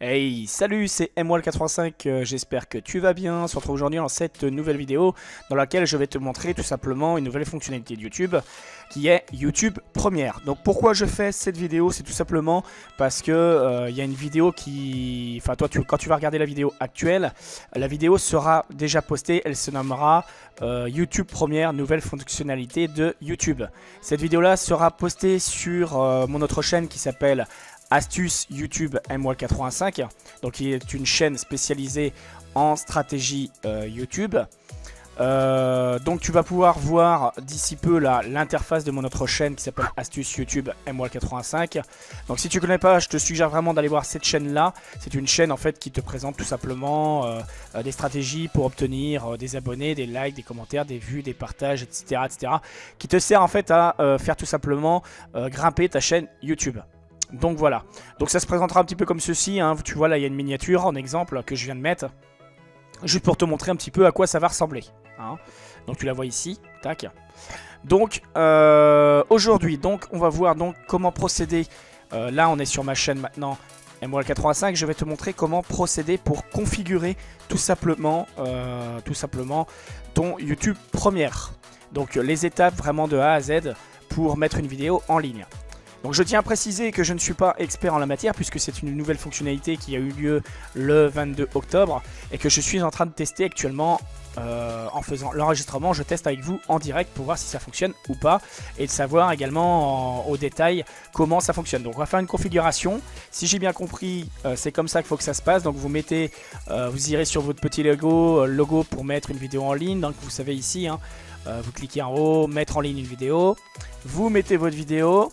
Hey, salut, c'est MWall85, j'espère que tu vas bien. On se retrouve aujourd'hui dans cette nouvelle vidéo dans laquelle je vais te montrer tout simplement une nouvelle fonctionnalité de YouTube qui est YouTube Première. Donc pourquoi je fais cette vidéo, c'est tout simplement parce que y a une vidéo qui... Enfin toi, quand tu vas regarder la vidéo actuelle, la vidéo sera déjà postée, elle se nommera YouTube Première, nouvelle fonctionnalité de YouTube. Cette vidéo là sera postée sur mon autre chaîne qui s'appelle Astuce YouTube MWall85, donc qui est une chaîne spécialisée en stratégie YouTube. Donc tu vas pouvoir voir d'ici peu l'interface de mon autre chaîne qui s'appelle Astuce YouTube MWall85. Donc si tu ne connais pas, je te suggère vraiment d'aller voir cette chaîne là. C'est une chaîne en fait qui te présente tout simplement des stratégies pour obtenir des abonnés, des likes, des commentaires, des vues, des partages, etc. etc. qui te sert en fait à faire tout simplement grimper ta chaîne YouTube. Donc voilà, donc ça se présentera un petit peu comme ceci, hein. Tu vois là il y a une miniature en exemple que je viens de mettre, juste pour te montrer un petit peu à quoi ça va ressembler, hein. Donc tu la vois ici, tac. Donc aujourd'hui, donc on va voir donc comment procéder, là on est sur ma chaîne maintenant MWall85, je vais te montrer comment procéder pour configurer tout simplement ton YouTube Première. Donc les étapes vraiment de A à Z pour mettre une vidéo en ligne. Donc je tiens à préciser que je ne suis pas expert en la matière puisque c'est une nouvelle fonctionnalité qui a eu lieu le 22 octobre et que je suis en train de tester actuellement en faisant l'enregistrement. Je teste avec vous en direct pour voir si ça fonctionne ou pas et de savoir également au détail comment ça fonctionne. Donc on va faire une configuration. Si j'ai bien compris, c'est comme ça qu'il faut que ça se passe. Donc vous mettez, vous irez sur votre petit logo pour mettre une vidéo en ligne. Donc vous savez ici, hein, vous cliquez en haut, mettre en ligne une vidéo. Vous mettez votre vidéo.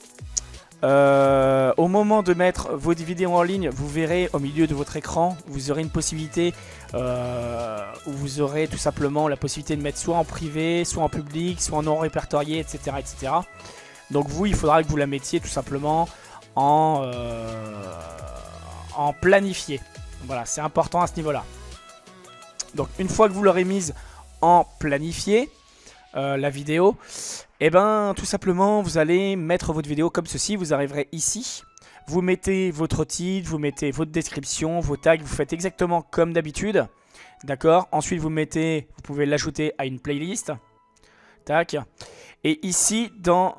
Au moment de mettre vos vidéos en ligne, vous verrez au milieu de votre écran, vous aurez une possibilité où vous aurez tout simplement la possibilité de mettre soit en privé, soit en public, soit en non répertorié, etc., etc. Donc vous, il faudra que vous la mettiez tout simplement en planifié. Voilà, c'est important à ce niveau-là. Donc une fois que vous l'aurez mise en planifié, la vidéo, et ben tout simplement vous allez mettre votre vidéo comme ceci. Vous arriverez ici, vous mettez votre titre, vous mettez votre description, vos tags, vous faites exactement comme d'habitude, d'accord. Ensuite vous pouvez l'ajouter à une playlist, tac. Et ici dans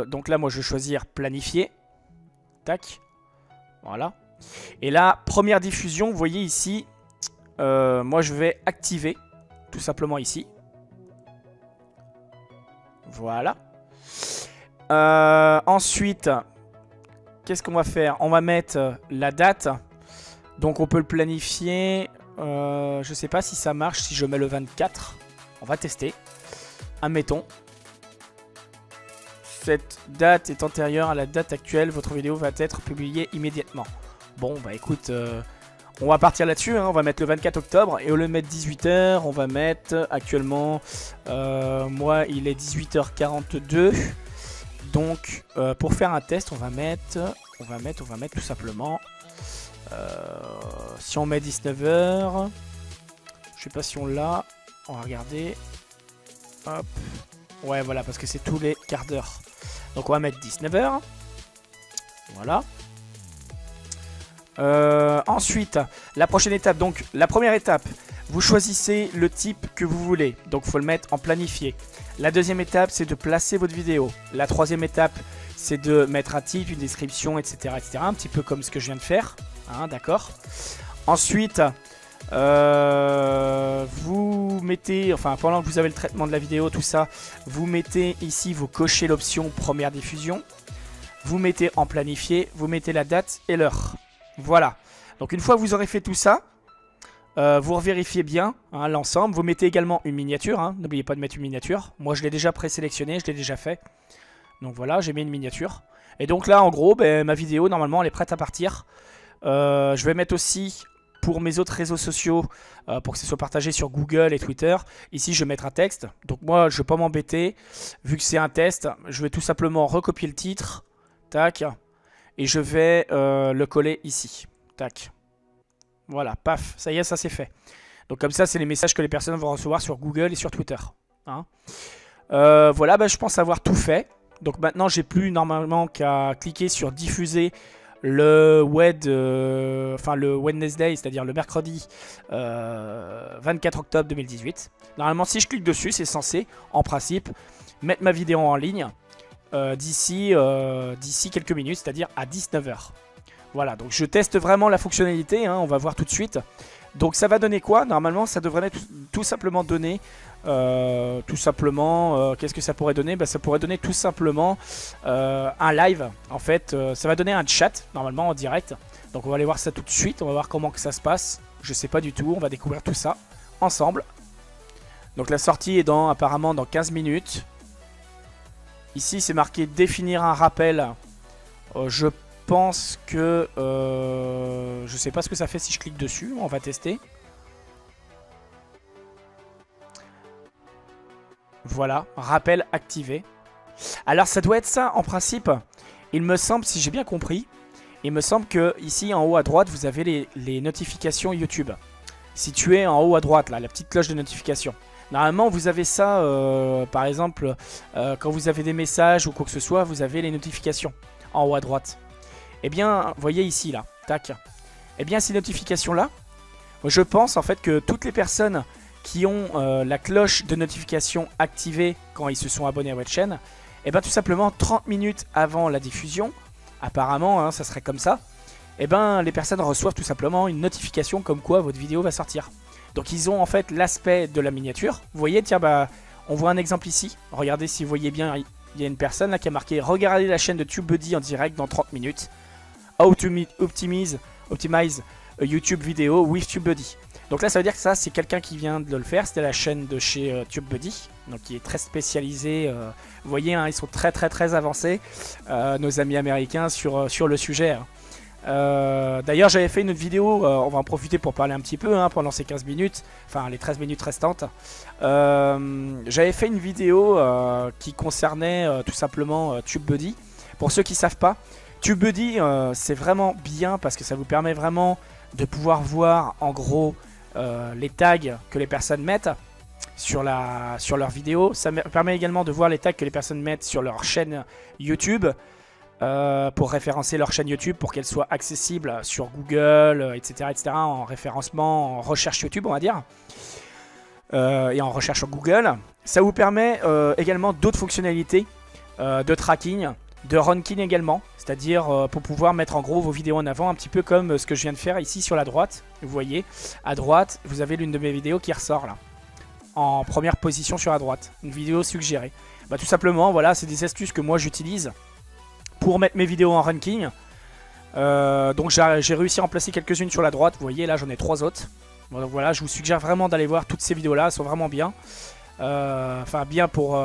donc là moi je vais choisir planifier, tac, voilà. Et là première diffusion, vous voyez ici, moi je vais activer tout simplement ici. Voilà. Ensuite, qu'est-ce qu'on va faire? On va mettre la date. Donc on peut le planifier. Je sais pas si ça marche si je mets le 24. On va tester. Admettons. Cette date est antérieure à la date actuelle. Votre vidéo va être publiée immédiatement. Bon, bah écoute... on va partir là-dessus, hein. On va mettre le 24 octobre et au lieu de mettre 18 h, on va mettre actuellement, moi il est 18h42. Donc pour faire un test, on va mettre tout simplement, si on met 19 h, je sais pas si on l'a, on va regarder, hop, ouais voilà parce que c'est tous les quarts d'heure. Donc on va mettre 19 h, voilà. Ensuite, la prochaine étape, donc la première étape, vous choisissez le type que vous voulez, donc il faut le mettre en planifié. La deuxième étape, c'est de placer votre vidéo. La troisième étape, c'est de mettre un titre, une description, etc., etc. Un petit peu comme ce que je viens de faire, hein, d'accord. Ensuite, vous mettez, enfin pendant que vous avez le traitement de la vidéo, tout ça, vous mettez ici, vous cochez l'option première diffusion. Vous mettez en planifié, vous mettez la date et l'heure. Voilà, donc une fois que vous aurez fait tout ça, vous revérifiez bien, hein, l'ensemble. Vous mettez également une miniature, hein. N'oubliez pas de mettre une miniature. Moi je l'ai déjà présélectionné, je l'ai déjà fait. Donc voilà, j'ai mis une miniature. Et donc là en gros, ben, ma vidéo normalement elle est prête à partir. Je vais mettre aussi pour mes autres réseaux sociaux, pour que ce soit partagé sur Google et Twitter. Ici je vais mettre un texte, donc moi je ne vais pas m'embêter. Vu que c'est un test, je vais tout simplement recopier le titre, tac. Et je vais le coller ici. Tac. Voilà, paf. Ça y est, ça c'est fait. Donc comme ça, c'est les messages que les personnes vont recevoir sur Google et sur Twitter, hein. Voilà, bah, je pense avoir tout fait. Donc maintenant, j'ai plus normalement qu'à cliquer sur diffuser le le Wednesday, c'est-à-dire le mercredi 24 octobre 2018. Normalement, si je clique dessus, c'est censé, en principe, mettre ma vidéo en ligne d'ici quelques minutes, c'est-à-dire à 19 h. Voilà, donc je teste vraiment la fonctionnalité, hein, on va voir tout de suite. Donc ça va donner quoi? Normalement, ça devrait tout simplement donner... qu'est-ce que ça pourrait donner? Ça pourrait donner tout simplement un live. En fait, ça va donner un chat, normalement en direct. Donc on va aller voir ça tout de suite, on va voir comment que ça se passe. Je sais pas du tout, on va découvrir tout ça ensemble. Donc la sortie est apparemment dans 15 minutes. Ici c'est marqué définir un rappel. Je pense que... je sais pas ce que ça fait si je clique dessus, on va tester. Voilà, rappel activé. Alors ça doit être ça en principe. Il me semble, si j'ai bien compris, il me semble que ici en haut à droite vous avez les notifications YouTube. Situées en haut à droite là, la petite cloche de notification. Normalement vous avez ça, par exemple, quand vous avez des messages ou quoi que ce soit, vous avez les notifications en haut à droite. Eh bien, vous voyez ici là, tac. Eh bien ces notifications là, je pense en fait que toutes les personnes qui ont la cloche de notification activée quand ils se sont abonnés à votre chaîne, et bien tout simplement 30 minutes avant la diffusion, apparemment hein, ça serait comme ça, et bien les personnes reçoivent tout simplement une notification comme quoi votre vidéo va sortir. Donc ils ont en fait l'aspect de la miniature. Vous voyez, tiens, on voit un exemple ici. Regardez si vous voyez bien, il y a une personne là qui a marqué « Regardez la chaîne de TubeBuddy en direct dans 30 minutes. How to optimize YouTube vidéo with TubeBuddy ». Donc là ça veut dire que ça c'est quelqu'un qui vient de le faire, c'était la chaîne de chez TubeBuddy, donc qui est très spécialisée, vous voyez hein, ils sont très avancés, nos amis américains sur le sujet. Hein. D'ailleurs j'avais fait une autre vidéo, on va en profiter pour parler un petit peu hein, pendant ces 15 minutes, enfin les 13 minutes restantes. J'avais fait une vidéo qui concernait tout simplement TubeBuddy. Pour ceux qui ne savent pas, TubeBuddy c'est vraiment bien parce que ça vous permet vraiment de pouvoir voir en gros les tags que les personnes mettent sur leur vidéo. Ça permet également de voir les tags que les personnes mettent sur leur chaîne YouTube pour référencer leur chaîne YouTube pour qu'elle soit accessible sur Google, etc., en référencement, en recherche YouTube on va dire, et en recherche sur Google. Ça vous permet également d'autres fonctionnalités de tracking, de ranking également, c'est-à-dire pour pouvoir mettre en gros vos vidéos en avant, un petit peu comme ce que je viens de faire ici sur la droite. Vous voyez, à droite, vous avez l'une de mes vidéos qui ressort là, en première position sur la droite, une vidéo suggérée. Tout simplement, voilà, c'est des astuces que moi j'utilise pour mettre mes vidéos en ranking. Donc j'ai réussi à en placer quelques-unes sur la droite, vous voyez là j'en ai 3 autres. Donc voilà, je vous suggère vraiment d'aller voir toutes ces vidéos là, elles sont vraiment bien. Enfin bien pour...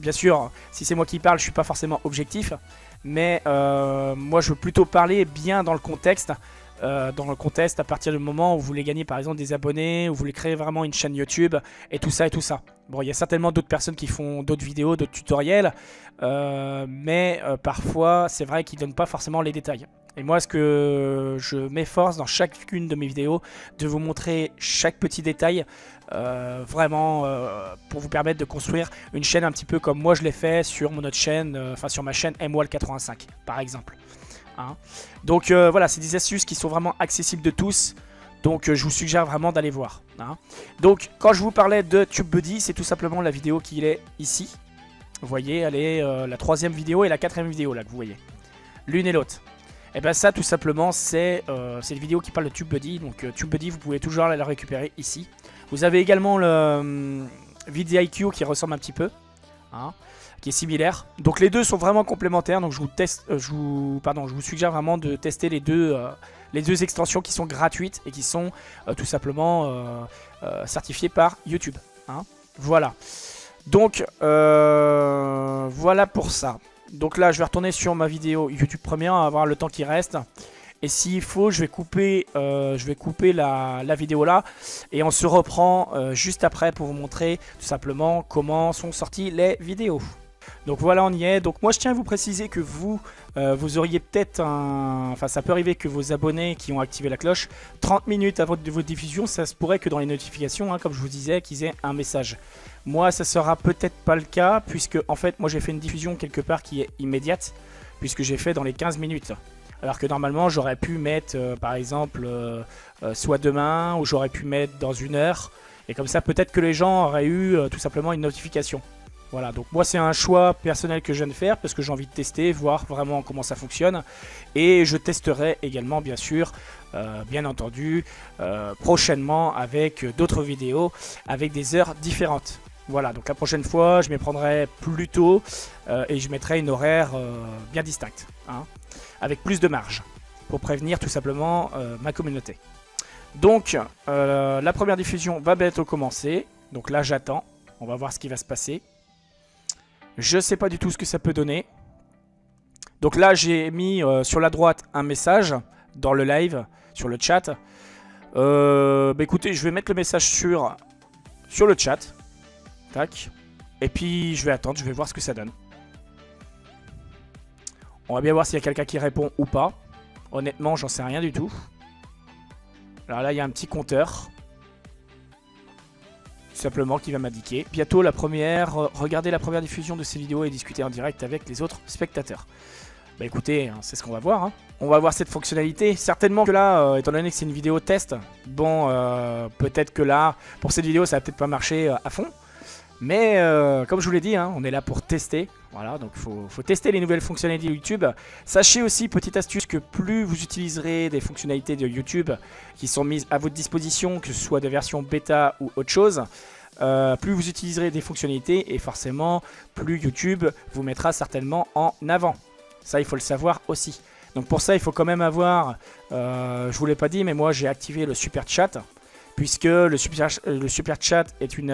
bien sûr, si c'est moi qui parle, je suis pas forcément objectif, mais moi je veux plutôt parler bien dans le contexte. À partir du moment où vous voulez gagner par exemple des abonnés, où vous voulez créer vraiment une chaîne YouTube et tout ça. Bon, il y a certainement d'autres personnes qui font d'autres vidéos, d'autres tutoriels, mais parfois c'est vrai qu'ils ne donnent pas forcément les détails. Et moi, ce que je m'efforce dans chacune de mes vidéos, de vous montrer chaque petit détail, vraiment pour vous permettre de construire une chaîne un petit peu comme moi je l'ai fait sur mon autre chaîne, sur ma chaîne MWAL85 par exemple. Hein. Donc voilà, c'est des astuces qui sont vraiment accessibles de tous. Donc je vous suggère vraiment d'aller voir. Hein. Donc quand je vous parlais de TubeBuddy, c'est tout simplement la vidéo qui est ici. Vous voyez, elle est la 3e vidéo et la 4e vidéo là que vous voyez. L'une et l'autre. Et bien ça tout simplement c'est une vidéo qui parle de TubeBuddy. Donc TubeBuddy vous pouvez toujours la récupérer ici. Vous avez également le vidIQ qui ressemble un petit peu. Hein, qui est similaire. Donc les deux sont vraiment complémentaires. Donc je vous suggère vraiment de tester les deux extensions qui sont gratuites et qui sont tout simplement certifiées par YouTube. Hein. Voilà. Donc voilà pour ça. Donc là je vais retourner sur ma vidéo YouTube première, on va voir le temps qui reste. Et s'il faut, je vais couper la vidéo là. Et on se reprend juste après pour vous montrer tout simplement comment sont sorties les vidéos. Donc voilà, on y est. Donc moi je tiens à vous préciser que vous auriez peut-être enfin ça peut arriver que vos abonnés qui ont activé la cloche 30 minutes avant de votre diffusion, ça se pourrait que dans les notifications, hein, comme je vous disais, qu'ils aient un message. Moi ça sera peut-être pas le cas, puisque en fait moi j'ai fait une diffusion quelque part qui est immédiate, puisque j'ai fait dans les 15 minutes. Alors que normalement j'aurais pu mettre par exemple soit demain, ou j'aurais pu mettre dans 1 heure. Et comme ça peut-être que les gens auraient eu tout simplement une notification. Voilà, donc moi c'est un choix personnel que je viens de faire parce que j'ai envie de tester, voir vraiment comment ça fonctionne. Et je testerai également bien sûr, bien entendu, prochainement avec d'autres vidéos avec des heures différentes. Voilà, donc la prochaine fois je m'y prendrai plus tôt et je mettrai une horaire bien distincte, hein, avec plus de marge pour prévenir tout simplement ma communauté. Donc la première diffusion va bientôt commencer, donc là j'attends, on va voir ce qui va se passer. Je sais pas du tout ce que ça peut donner. Donc là j'ai mis sur la droite un message dans le live, sur le chat. Bah écoutez, je vais mettre le message sur le chat. Tac. Et puis je vais attendre, je vais voir ce que ça donne. On va bien voir s'il y a quelqu'un qui répond ou pas. Honnêtement, j'en sais rien du tout. Alors là, il y a un petit compteur. Simplement qui va m'indiquer. Bientôt la première, regardez la première diffusion de ces vidéos et discuter en direct avec les autres spectateurs. Bah écoutez, c'est ce qu'on va voir, hein. On va voir cette fonctionnalité. Certainement que là, étant donné que c'est une vidéo test, bon, peut-être que là, pour cette vidéo, ça va peut-être pas marcher à fond. Mais comme je vous l'ai dit, hein, on est là pour tester. Voilà, donc il faut tester les nouvelles fonctionnalités de YouTube. Sachez aussi, petite astuce, que plus vous utiliserez des fonctionnalités de YouTube qui sont mises à votre disposition, que ce soit des versions bêta ou autre chose, plus vous utiliserez des fonctionnalités et forcément, plus YouTube vous mettra certainement en avant. Ça, il faut le savoir aussi. Donc pour ça, il faut quand même avoir, je vous l'ai pas dit, mais moi j'ai activé le super chat. Puisque le super chat est une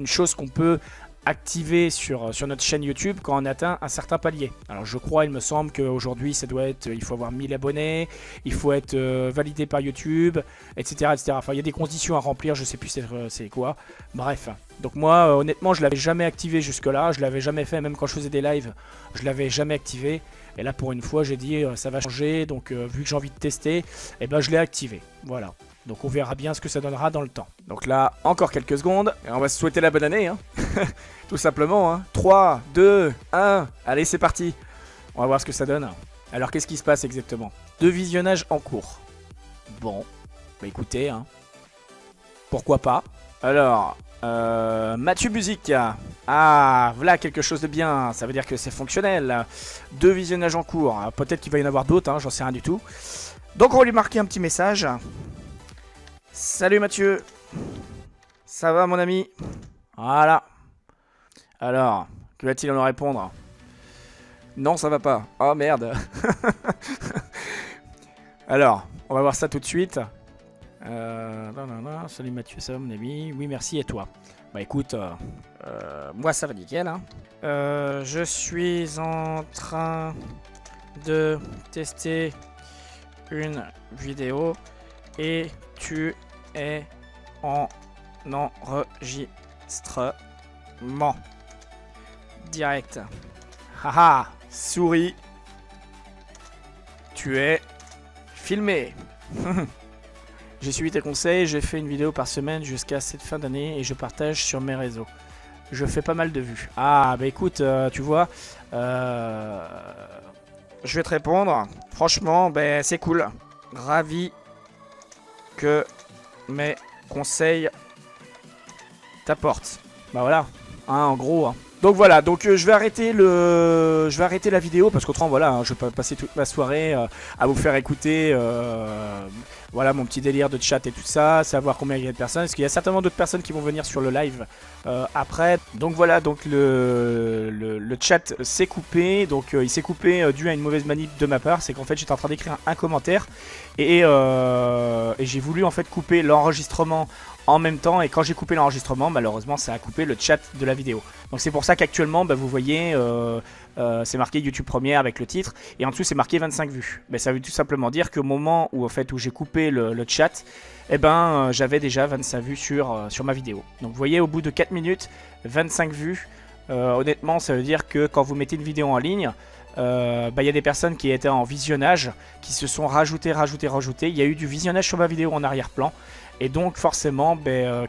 chose qu'on peut activer sur notre chaîne YouTube quand on atteint un certain palier. Alors je crois, il me semble qu'aujourd'hui ça doit être, il faut avoir 1000 abonnés, il faut être validé par YouTube, etc., etc. Enfin il y a des conditions à remplir, je sais plus c'est quoi. Bref, donc moi honnêtement je l'avais jamais activé jusque là, je l'avais jamais fait, même quand je faisais des lives, je l'avais jamais activé. Et là pour une fois j'ai dit ça va changer, donc vu que j'ai envie de tester, et ben je l'ai activé. Voilà. Donc on verra bien ce que ça donnera dans le temps. Donc là, encore quelques secondes. Et on va se souhaiter la bonne année, hein. Tout simplement, hein. 3, 2, 1. Allez, c'est parti. On va voir ce que ça donne. Alors, qu'est-ce qui se passe exactement? 2 visionnages en cours. Bon, bah écoutez, hein. Pourquoi pas. Alors, Mathieu Musique. Ah, voilà quelque chose de bien. Ça veut dire que c'est fonctionnel. 2 visionnages en cours. Peut-être qu'il va y en avoir d'autres, hein. J'en sais rien du tout. Donc on va lui marquer un petit message. Salut Mathieu. Ça va mon ami? Voilà. Alors, que va-t-il en répondre? Non, ça va pas. Oh merde. Alors, on va voir ça tout de suite. Salut Mathieu, ça va mon ami? Oui, merci, et toi? Bah écoute, moi ça va nickel, hein. Je suis en train de tester une vidéo et tu es en enregistrement direct. Haha, souris. Tu es filmé. J'ai suivi tes conseils, j'ai fait une vidéo par semaine jusqu'à cette fin d'année et je partage sur mes réseaux. Je fais pas mal de vues. Ah bah écoute, tu vois, je vais te répondre. Franchement, ben c'est cool. Ravi que mes conseils t'apportent. Bah voilà, hein, en gros. Hein. Donc voilà, donc je vais arrêter la vidéo parce qu'autrement voilà, hein, je vais pas passer toute ma soirée à vous faire écouter voilà mon petit délire de chat et tout ça, savoir combien il y a de personnes, parce qu'il y a certainement d'autres personnes qui vont venir sur le live après. Donc voilà, donc le chat s'est coupé, donc il s'est coupé dû à une mauvaise manip de ma part, c'est qu'en fait j'étais en train d'écrire un commentaire et j'ai voulu en fait couper l'enregistrement en même temps, et quand j'ai coupé l'enregistrement, malheureusement ça a coupé le chat de la vidéo. Donc c'est pour ça qu'actuellement bah, vous voyez c'est marqué YouTube Première avec le titre et en dessous c'est marqué 25 vues. Mais ça veut tout simplement dire qu'au moment où, en fait, où j'ai coupé le chat, eh ben, j'avais déjà 25 vues sur ma vidéo. Donc vous voyez, au bout de 4 minutes, 25 vues. Honnêtement ça veut dire que quand vous mettez une vidéo en ligne, bah, y a des personnes qui étaient en visionnage qui se sont rajoutées. Il y a eu du visionnage sur ma vidéo en arrière-plan. Et donc forcément,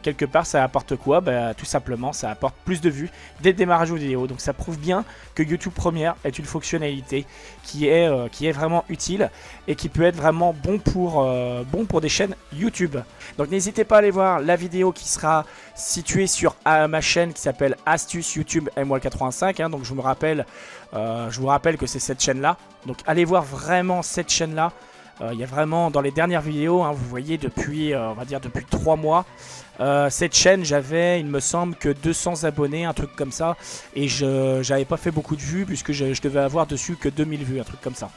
quelque part ça apporte quoi? Tout simplement ça apporte plus de vues dès le démarrage de vidéo. Donc ça prouve bien que YouTube Premiere est une fonctionnalité qui est vraiment utile et qui peut être vraiment bon pour des chaînes YouTube. Donc n'hésitez pas à aller voir la vidéo qui sera située sur ma chaîne qui s'appelle Astuce YouTube MWall85. Donc je vous rappelle que c'est cette chaîne là. Donc allez voir vraiment cette chaîne là. Il y a vraiment dans les dernières vidéos, vous voyez depuis, on va dire depuis 3 mois, cette chaîne j'avais, il me semble que 200 abonnés, un truc comme ça, et j'avais pas fait beaucoup de vues puisque je devais avoir dessus que 2000 vues, un truc comme ça.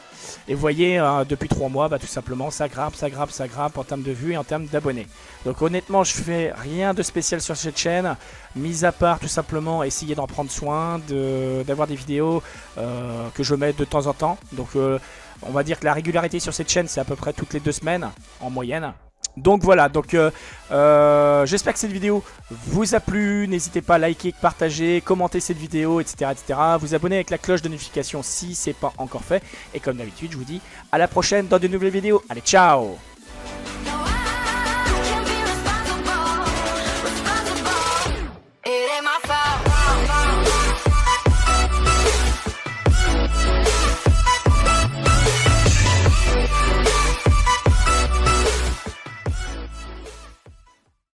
Et vous voyez, depuis 3 mois, tout simplement, ça grimpe en termes de vues et en termes d'abonnés. Donc honnêtement, je fais rien de spécial sur cette chaîne, mis à part tout simplement essayer d'en prendre soin, d'avoir des vidéos que je mets de temps en temps. Donc on va dire que la régularité sur cette chaîne, c'est à peu près toutes les 2 semaines en moyenne. Donc voilà, j'espère que cette vidéo vous a plu. N'hésitez pas à liker, partager, commenter cette vidéo, etc., etc. Vous abonner avec la cloche de notification si ce n'est pas encore fait. Et comme d'habitude, je vous dis à la prochaine dans de nouvelles vidéos. Allez, ciao!